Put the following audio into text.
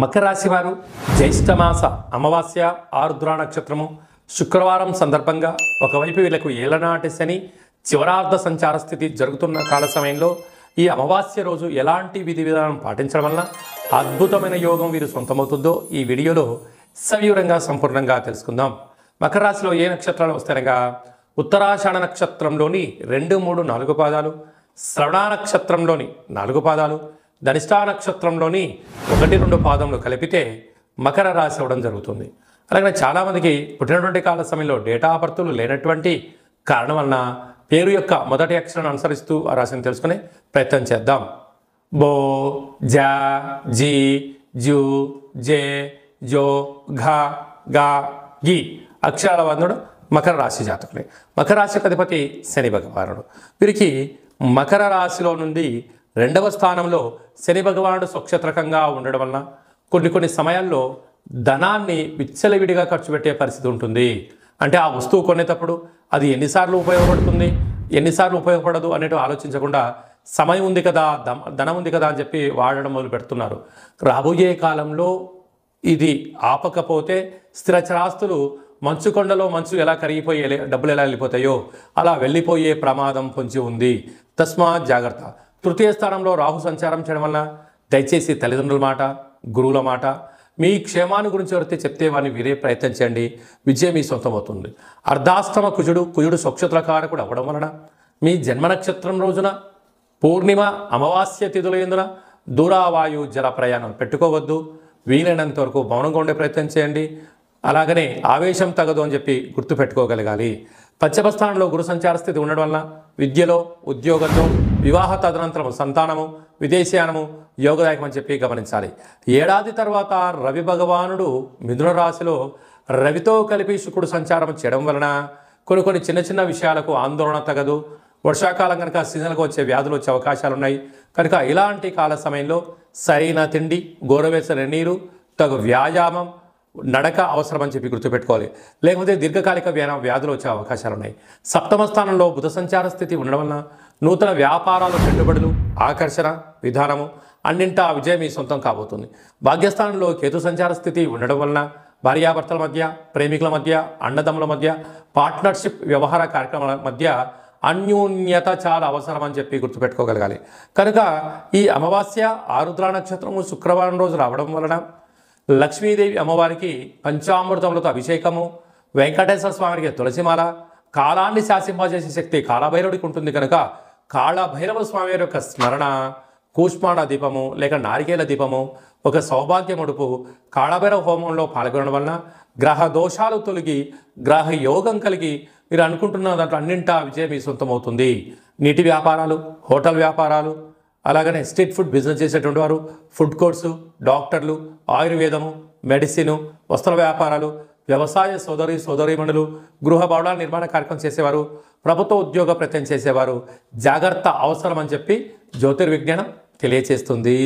మకర రాశి వారు జ్యేష్ఠమాస అమావాస్య ఆరుద్ర నక్షత్రము శుక్రవారం సందర్భంగా ఒకవైపు వీళ్ళకు ఏలనాటి శని చివరార్ధ సంచార స్థితి జరుగుతున్న కాల సమయంలో ఈ అమావాస్య రోజు ఎలాంటి విధి విధానం పాటించడం వల్ల అద్భుతమైన యోగం వీరు సొంతమవుతుందో ఈ వీడియోలో సవివరంగా సంపూర్ణంగా తెలుసుకుందాం. మకర రాశిలో ఏ నక్షత్రాలు వస్తాయనగా ఉత్తరాషాఢ నక్షత్రంలోని 2, 3, 4 పాదాలు, శ్రవణ నక్షత్రంలోని 4 పాదాలు, ధనిష్టా నక్షత్రంలోని 1, 2 పాదములు కలిపితే మకర రాశి అవ్వడం జరుగుతుంది. అలాగే చాలామందికి పుట్టినటువంటి కాల సమయంలో డేటా ఆఫ్ బర్త్లు లేనటువంటి కారణం వలన పేరు యొక్క మొదటి అక్షరాన్ని అనుసరిస్తూ ఆ రాశిని తెలుసుకునే ప్రయత్నం చేద్దాం. బో, జా, జీ, జూ, జే, జో, ఘ, గా, గి అక్షరాల వందుడు మకర రాశి జాతకులే. మకర రాశికి అధిపతి శని భగవానుడు. వీరికి మకర రాశిలో నుండి 2వ స్థానంలో శని భగవానుడు స్వక్షేత్రకంగా ఉండడం వలన కొన్ని సమయాల్లో ధనాన్ని విచ్చలవిడిగా ఖర్చు పెట్టే పరిస్థితి ఉంటుంది. అంటే ఆ వస్తువు కొనేటప్పుడు అది ఎన్నిసార్లు ఉపయోగపడుతుంది, ఎన్నిసార్లు ఉపయోగపడదు అనేటు ఆలోచించకుండా సమయం ఉంది కదా, ధనం ఉంది కదా అని చెప్పి వాడడం మొదలు పెడుతున్నారు. రాబోయే కాలంలో ఇది ఆపకపోతే స్థిరచరాస్తులు మంచు కొండలో మంచు ఎలా కరిగిపోయే డబ్బులు ఎలా వెళ్ళిపోతాయో అలా వెళ్ళిపోయే ప్రమాదం పొంచి ఉంది. తస్మాత్ జాగ్రత్త. తృతీయ స్థానంలో రాహు సంచారం చేయడం వల్ల దయచేసి తల్లిదండ్రుల మాట, గురువుల మాట, మీ క్షేమాన్ని గురించి ఎవరైతే చెప్తే వారిని వీరే ప్రయత్నం చేయండి. విజయం మీ సొంతం అవుతుంది. అర్ధాష్టమ కుజుడు స్వక్షేత్రకారకుడు అవ్వడం వలన మీ జన్మ నక్షత్రం రోజున పూర్ణిమ అమావాస్య తిథుల యందున దూరావాయు జల ప్రయాణం పెట్టుకోవద్దు. వీలైనంత వరకు మౌనంగా ఉండే ప్రయత్నం చేయండి. అలాగనే ఆవేశం తగదు అని చెప్పి గుర్తుపెట్టుకోగలగాలి. పంచమ స్థానంలో గురు సంచార స్థితి ఉండడం వలన విద్యలో, ఉద్యోగంలో, వివాహ తదనంతరము సంతానము, విదేశీయానము యోగదాయకం అని చెప్పి గమనించాలి. ఏడాది తర్వాత రవి భగవానుడు మిథున రాశిలో రవితో కలిపి శుక్రుడు సంచారం చేయడం వలన కొన్ని చిన్న విషయాలకు ఆందోళన తగదు. వర్షాకాలం కనుక సీజన్లకు వచ్చే వ్యాధులు వచ్చే అవకాశాలు ఉన్నాయి. కనుక ఇలాంటి కాల సమయంలో సరైన తిండి, గోరువెచ్చని నీరు, తగు వ్యాయామం, నడక అవసరం అని చెప్పి గుర్తుపెట్టుకోవాలి. లేకపోతే దీర్ఘకాలిక వ్యాధులు వచ్చే అవకాశాలు ఉన్నాయి. సప్తమ స్థానంలో బుధ సంచార స్థితి ఉండడం వలన నూతన వ్యాపారాలు, పెట్టుబడులు, ఆకర్షణ విధానము అన్నింటా విజయం మీ సొంతం కాబోతుంది. భాగ్యస్థానంలో కేతు సంచార స్థితి ఉండడం వలన భార్యాభర్తల మధ్య, ప్రేమికుల మధ్య, అన్నదమ్ముల మధ్య, పార్ట్నర్షిప్ వ్యవహార కార్యక్రమాల మధ్య అన్యోన్యత చాలా అవసరం అని చెప్పి గుర్తుపెట్టుకోగలగాలి. కనుక ఈ అమావాస్య ఆరుద్ర నక్షత్రము శుక్రవారం రోజు రావడం వలన లక్ష్మీదేవి అమ్మవారికి పంచామృతములతో అభిషేకము, వెంకటేశ్వర స్వామికి తులసిమాల, కాలాన్ని శాసింపజేసే శక్తి కాళభైరవుడికి ఉంటుంది. కనుక కాళభైరవ స్వామి యొక్క స్మరణ, కూష్మాండ దీపము లేక నారికేల దీపము, ఒక సౌభాగ్య ముడుపు, కాళభైరవ హోమంలో పాల్గొనడం వలన గ్రహ దోషాలు తొలగి గ్రహ యోగం కలిగి మీరు అనుకుంటున్న దాంట్లో అన్నింటా విజయం మీ సొంతమవుతుంది. నీటి వ్యాపారాలు, హోటల్ వ్యాపారాలు, అలాగనే స్ట్రీట్ ఫుడ్ బిజినెస్ చేసేటువంటి వారు, ఫుడ్ కోర్ట్సు, డాక్టర్లు, ఆయుర్వేదము, మెడిసిన్, వస్త్ర వ్యాపారాలు, వ్యవసాయ సోదరీమణులు, గృహ భవనాల నిర్మాణ కార్యక్రమం చేసేవారు, ప్రభుత్వ ఉద్యోగ ప్రయత్నం చేసేవారు జాగ్రత్త అవసరం అని చెప్పి జ్యోతిర్విజ్ఞానం తెలియచేస్తుంది.